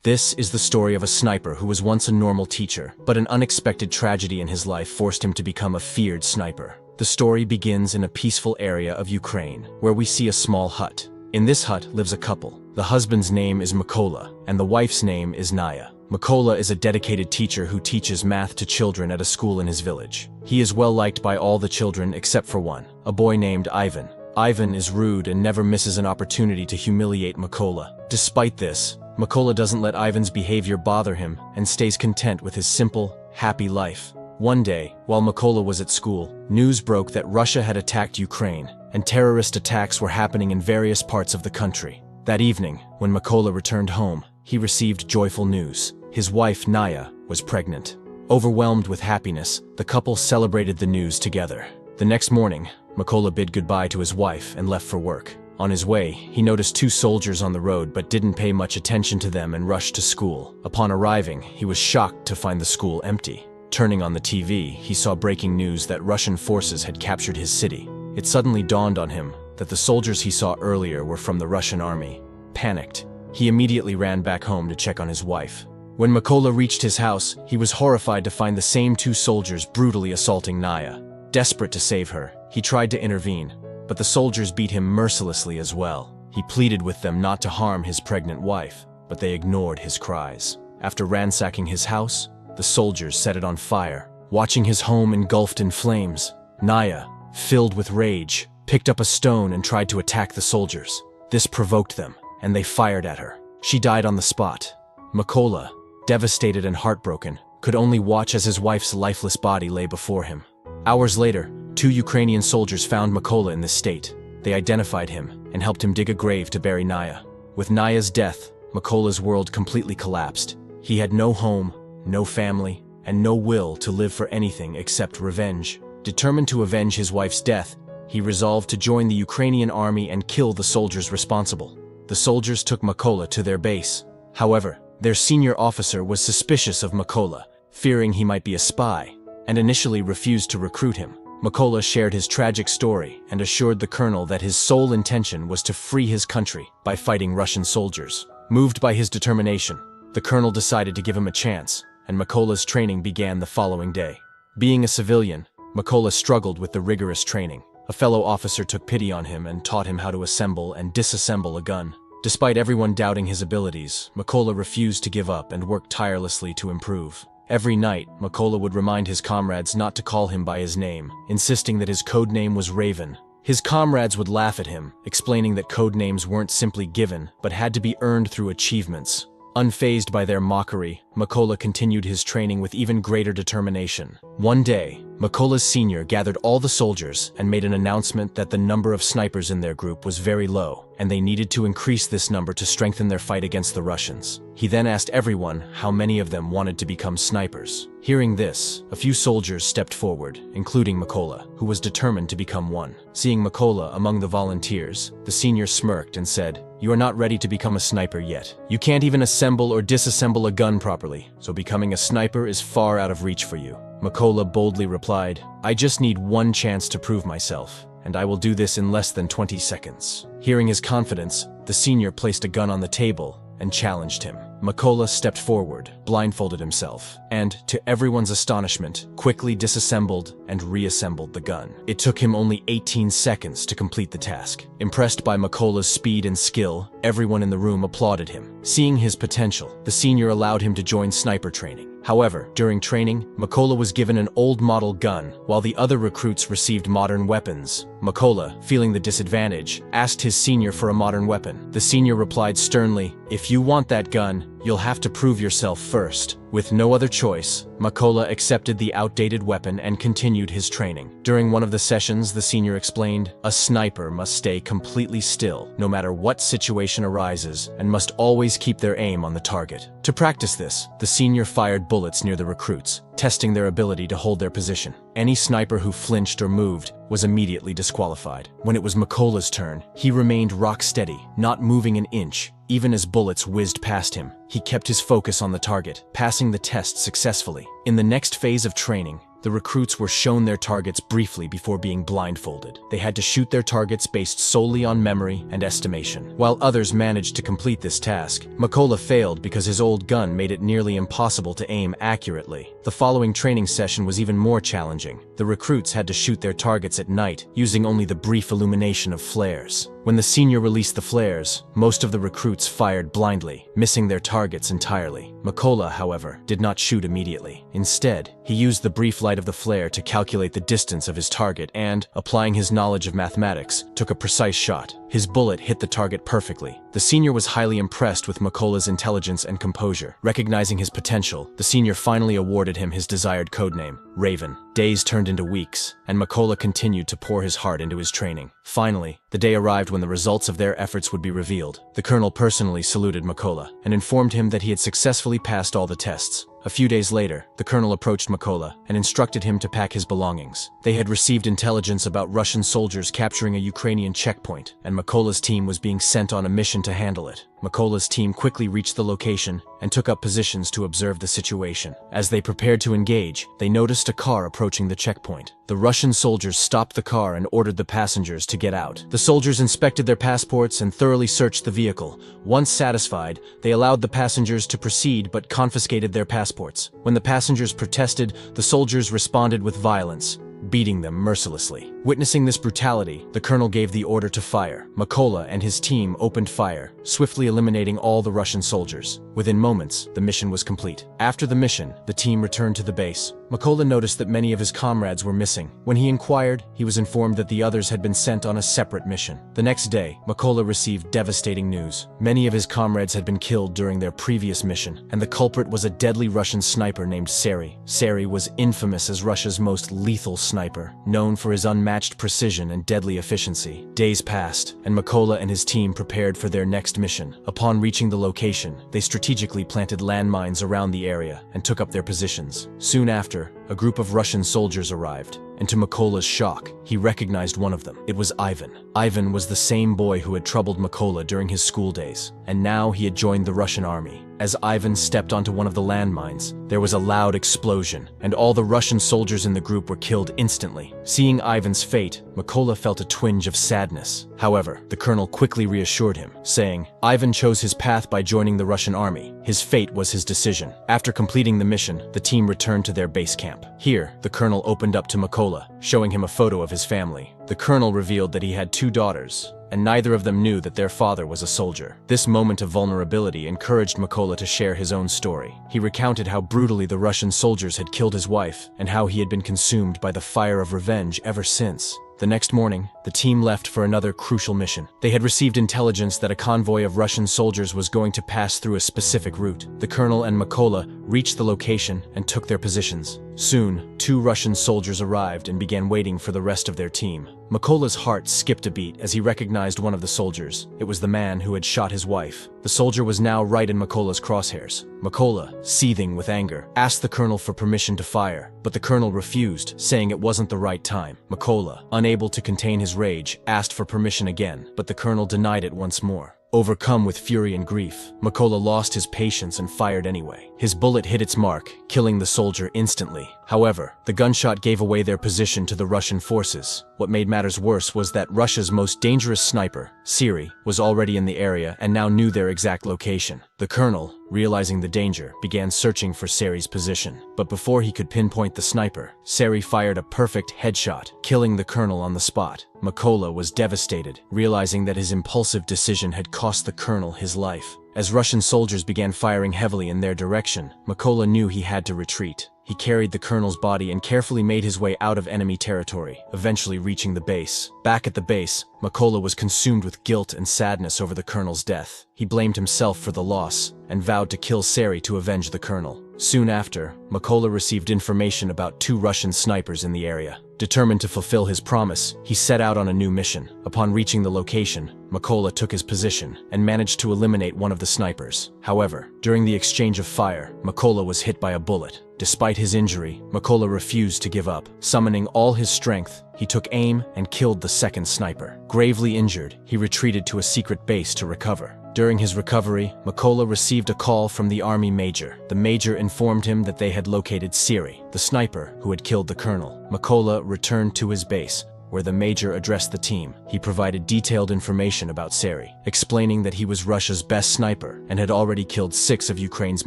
This is the story of a sniper who was once a normal teacher, but an unexpected tragedy in his life forced him to become a feared sniper. The story begins in a peaceful area of Ukraine, where we see a small hut. In this hut lives a couple. The husband's name is Mykola, and the wife's name is Naya. Mykola is a dedicated teacher who teaches math to children at a school in his village. He is well liked by all the children except for one, a boy named Ivan. Ivan is rude and never misses an opportunity to humiliate Mykola. Despite this, Mykola doesn't let Ivan's behavior bother him and stays content with his simple, happy life. One day, while Mykola was at school, news broke that Russia had attacked Ukraine, and terrorist attacks were happening in various parts of the country. That evening, when Mykola returned home, he received joyful news. His wife, Naya, was pregnant. Overwhelmed with happiness, the couple celebrated the news together. The next morning, Mykola bid goodbye to his wife and left for work. On his way, he noticed two soldiers on the road but didn't pay much attention to them and rushed to school. Upon arriving, he was shocked to find the school empty. Turning on the TV, he saw breaking news that Russian forces had captured his city. It suddenly dawned on him that the soldiers he saw earlier were from the Russian army. Panicked, he immediately ran back home to check on his wife. When Mykola reached his house, he was horrified to find the same two soldiers brutally assaulting Naya. Desperate to save her, he tried to intervene, but the soldiers beat him mercilessly as well. He pleaded with them not to harm his pregnant wife, but they ignored his cries. After ransacking his house, the soldiers set it on fire. Watching his home engulfed in flames, Naya, filled with rage, picked up a stone and tried to attack the soldiers. This provoked them, and they fired at her. She died on the spot. Mykola, devastated and heartbroken, could only watch as his wife's lifeless body lay before him. Hours later, two Ukrainian soldiers found Mykola in this state. They identified him and helped him dig a grave to bury Naya. With Naya's death, Mykola's world completely collapsed. He had no home, no family, and no will to live for anything except revenge. Determined to avenge his wife's death, he resolved to join the Ukrainian army and kill the soldiers responsible. The soldiers took Mykola to their base. However, their senior officer was suspicious of Mykola, fearing he might be a spy, and initially refused to recruit him. Mykola shared his tragic story and assured the colonel that his sole intention was to free his country by fighting Russian soldiers. Moved by his determination, the colonel decided to give him a chance, and Mykola's training began the following day. Being a civilian, Mykola struggled with the rigorous training. A fellow officer took pity on him and taught him how to assemble and disassemble a gun. Despite everyone doubting his abilities, Mykola refused to give up and worked tirelessly to improve. Every night, Mykola would remind his comrades not to call him by his name, insisting that his code name was Raven. His comrades would laugh at him, explaining that code names weren't simply given, but had to be earned through achievements. Unfazed by their mockery, Mykola continued his training with even greater determination. One day, Mykola's senior gathered all the soldiers and made an announcement that the number of snipers in their group was very low, and they needed to increase this number to strengthen their fight against the Russians. He then asked everyone how many of them wanted to become snipers. Hearing this, a few soldiers stepped forward, including Mykola, who was determined to become one. Seeing Mykola among the volunteers, the senior smirked and said, "You are not ready to become a sniper yet. You can't even assemble or disassemble a gun properly, so becoming a sniper is far out of reach for you." Mykola boldly replied, "I just need one chance to prove myself, and I will do this in less than 20 seconds. Hearing his confidence, the senior placed a gun on the table and challenged him. Mykola stepped forward, blindfolded himself, and, to everyone's astonishment, quickly disassembled and reassembled the gun. It took him only 18 seconds to complete the task. Impressed by Mykola's speed and skill, everyone in the room applauded him. Seeing his potential, the senior allowed him to join sniper training. However, during training, Mykola was given an old model gun, while the other recruits received modern weapons. Mykola, feeling the disadvantage, asked his senior for a modern weapon. The senior replied sternly, "If you want that gun, you'll have to prove yourself first." With no other choice, Mykola accepted the outdated weapon and continued his training. During one of the sessions, the senior explained, "A sniper must stay completely still, no matter what situation arises, and must always keep their aim on the target." To practice this, the senior fired bullets near the recruits, testing their ability to hold their position. Any sniper who flinched or moved was immediately disqualified. When it was Mykola's turn, he remained rock steady, not moving an inch. Even as bullets whizzed past him, he kept his focus on the target, passing the test successfully. In the next phase of training, The recruits were shown their targets briefly before being blindfolded. They had to shoot their targets based solely on memory and estimation. While others managed to complete this task, Makola failed because his old gun made it nearly impossible to aim accurately. The following training session was even more challenging. The recruits had to shoot their targets at night, using only the brief illumination of flares. When the senior released the flares, most of the recruits fired blindly, missing their targets entirely. Makola, however, did not shoot immediately. Instead, he used the brief light of the flare to calculate the distance of his target and, applying his knowledge of mathematics, took a precise shot. His bullet hit the target perfectly. The senior was highly impressed with Makola's intelligence and composure. Recognizing his potential, the senior finally awarded him his desired codename, Raven. Days turned into weeks, and Makola continued to pour his heart into his training. Finally, the day arrived when the results of their efforts would be revealed. The colonel personally saluted Makola and informed him that he had successfully passed all the tests. A few days later, the colonel approached Makola and instructed him to pack his belongings. They had received intelligence about Russian soldiers capturing a Ukrainian checkpoint, and Makola's team was being sent on a mission to handle it. Makola's team quickly reached the location and took up positions to observe the situation. As they prepared to engage, they noticed a car approaching the checkpoint. The Russian soldiers stopped the car and ordered the passengers to get out. The soldiers inspected their passports and thoroughly searched the vehicle. Once satisfied, they allowed the passengers to proceed but confiscated their passports. When the passengers protested, the soldiers responded with violence, beating them mercilessly. Witnessing this brutality, the colonel gave the order to fire. Makola and his team opened fire, swiftly eliminating all the Russian soldiers. Within moments, the mission was complete. After the mission, the team returned to the base. Makola noticed that many of his comrades were missing. When he inquired, he was informed that the others had been sent on a separate mission. The next day, Makola received devastating news. Many of his comrades had been killed during their previous mission, and the culprit was a deadly Russian sniper named Seri. Seri was infamous as Russia's most lethal sniper, known for his unmatched precision and deadly efficiency. Days passed, and Makola and his team prepared for their next mission. Upon reaching the location, they strategically planted landmines around the area and took up their positions. Soon after, a group of Russian soldiers arrived, and to Makola's shock, he recognized one of them. It was Ivan. Ivan was the same boy who had troubled Makola during his school days, and now he had joined the Russian army. As Ivan stepped onto one of the landmines, there was a loud explosion, and all the Russian soldiers in the group were killed instantly. Seeing Ivan's fate, Makola felt a twinge of sadness. However, the colonel quickly reassured him, saying, Ivan chose his path by joining the Russian army. His fate was his decision. After completing the mission, the team returned to their base camp. Here, the colonel opened up to Makola, showing him a photo of his family. The colonel revealed that he had 2 daughters, and neither of them knew that their father was a soldier. This moment of vulnerability encouraged Makola to share his own story. He recounted how brutally the Russian soldiers had killed his wife, and how he had been consumed by the fire of revenge ever since. The next morning, the team left for another crucial mission. They had received intelligence that a convoy of Russian soldiers was going to pass through a specific route. The colonel and Makola reached the location and took their positions. Soon, 2 Russian soldiers arrived and began waiting for the rest of their team. Makola's heart skipped a beat as he recognized one of the soldiers. It was the man who had shot his wife. The soldier was now right in Makola's crosshairs. Makola, seething with anger, asked the colonel for permission to fire, but the colonel refused, saying it wasn't the right time. Makola, unable to contain his rage, asked for permission again, but the colonel denied it once more. Overcome with fury and grief, Makola lost his patience and fired anyway. His bullet hit its mark, killing the soldier instantly. However, the gunshot gave away their position to the Russian forces. What made matters worse was that Russia's most dangerous sniper, Seri, was already in the area and now knew their exact location. The colonel, realizing the danger, began searching for Seri's position. But before he could pinpoint the sniper, Seri fired a perfect headshot, killing the colonel on the spot. Makola was devastated, realizing that his impulsive decision had cost the colonel his life. As Russian soldiers began firing heavily in their direction, Makola knew he had to retreat. He carried the colonel's body and carefully made his way out of enemy territory, eventually reaching the base. Back at the base, Makola was consumed with guilt and sadness over the colonel's death. He blamed himself for the loss and vowed to kill Seri to avenge the colonel. Soon after, Makola received information about 2 Russian snipers in the area. Determined to fulfill his promise, he set out on a new mission. Upon reaching the location, Makola took his position and managed to eliminate one of the snipers. However, during the exchange of fire, Makola was hit by a bullet. Despite his injury, Makola refused to give up. Summoning all his strength, he took aim and killed the second sniper. Gravely injured, he retreated to a secret base to recover. During his recovery, Makola received a call from the army major. The major informed him that they had located Siri, the sniper who had killed the colonel. Makola returned to his base, where the major addressed the team. He provided detailed information about Seri, explaining that he was Russia's best sniper and had already killed 6 of Ukraine's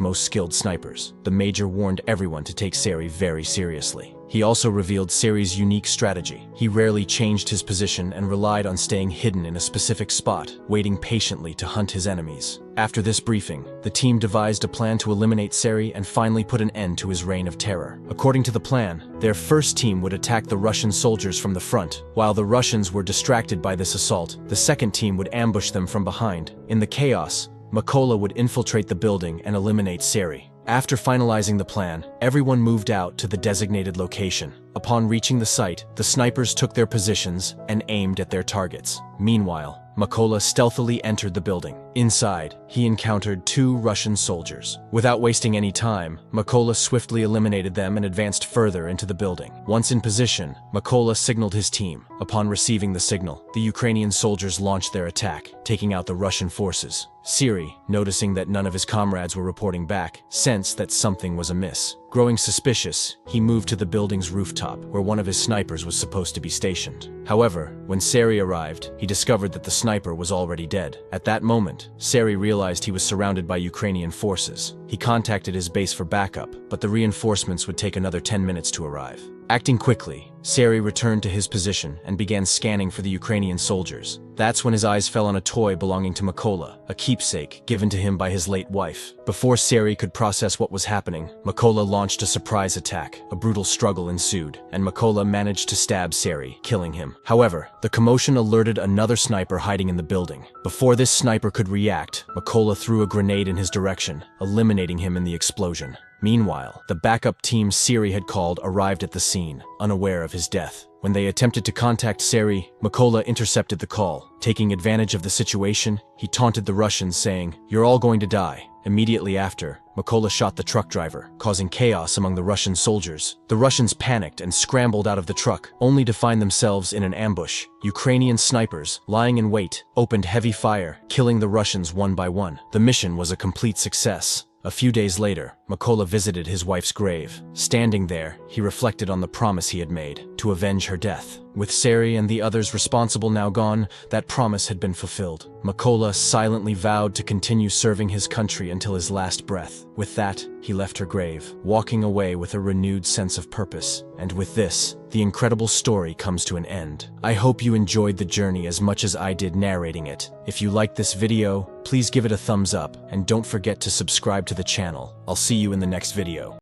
most skilled snipers. The major warned everyone to take Seri very seriously. He also revealed Seri's unique strategy. He rarely changed his position and relied on staying hidden in a specific spot, waiting patiently to hunt his enemies. After this briefing, the team devised a plan to eliminate Seri and finally put an end to his reign of terror. According to the plan, their first team would attack the Russian soldiers from the front. While the Russians were distracted by this assault, the second team would ambush them from behind. In the chaos, Makola would infiltrate the building and eliminate Seri. After finalizing the plan, everyone moved out to the designated location. Upon reaching the site, the snipers took their positions and aimed at their targets. Meanwhile, Makola stealthily entered the building. Inside, he encountered 2 Russian soldiers. Without wasting any time, Makola swiftly eliminated them and advanced further into the building. Once in position, Makola signaled his team. Upon receiving the signal, the Ukrainian soldiers launched their attack, taking out the Russian forces. Siri, noticing that none of his comrades were reporting back, sensed that something was amiss. Growing suspicious, he moved to the building's rooftop, where one of his snipers was supposed to be stationed. However, when Seri arrived, he discovered that the sniper was already dead. At that moment, Seri realized he was surrounded by Ukrainian forces. He contacted his base for backup, but the reinforcements would take another 10 minutes to arrive. Acting quickly, Seri returned to his position and began scanning for the Ukrainian soldiers. That's when his eyes fell on a toy belonging to Makola, a keepsake given to him by his late wife. Before Seri could process what was happening, Makola launched a surprise attack. A brutal struggle ensued, and Makola managed to stab Seri, killing him. However, the commotion alerted another sniper hiding in the building. Before this sniper could react, Makola threw a grenade in his direction, eliminating him in the explosion. Meanwhile, the backup team Seri had called arrived at the scene, unaware of his death. When they attempted to contact Seri, Makola intercepted the call. Taking advantage of the situation, he taunted the Russians, saying, "You're all going to die." Immediately after, Makola shot the truck driver, causing chaos among the Russian soldiers. The Russians panicked and scrambled out of the truck, only to find themselves in an ambush. Ukrainian snipers, lying in wait, opened heavy fire, killing the Russians one by one. The mission was a complete success. A few days later, Makola visited his wife's grave. Standing there, he reflected on the promise he had made, to avenge her death. With Seri and the others responsible now gone, that promise had been fulfilled. Makola silently vowed to continue serving his country until his last breath. With that, he left her grave, walking away with a renewed sense of purpose. And with this, the incredible story comes to an end. I hope you enjoyed the journey as much as I did narrating it. If you liked this video, please give it a thumbs up, and don't forget to subscribe to the channel. I'll see you in the next video.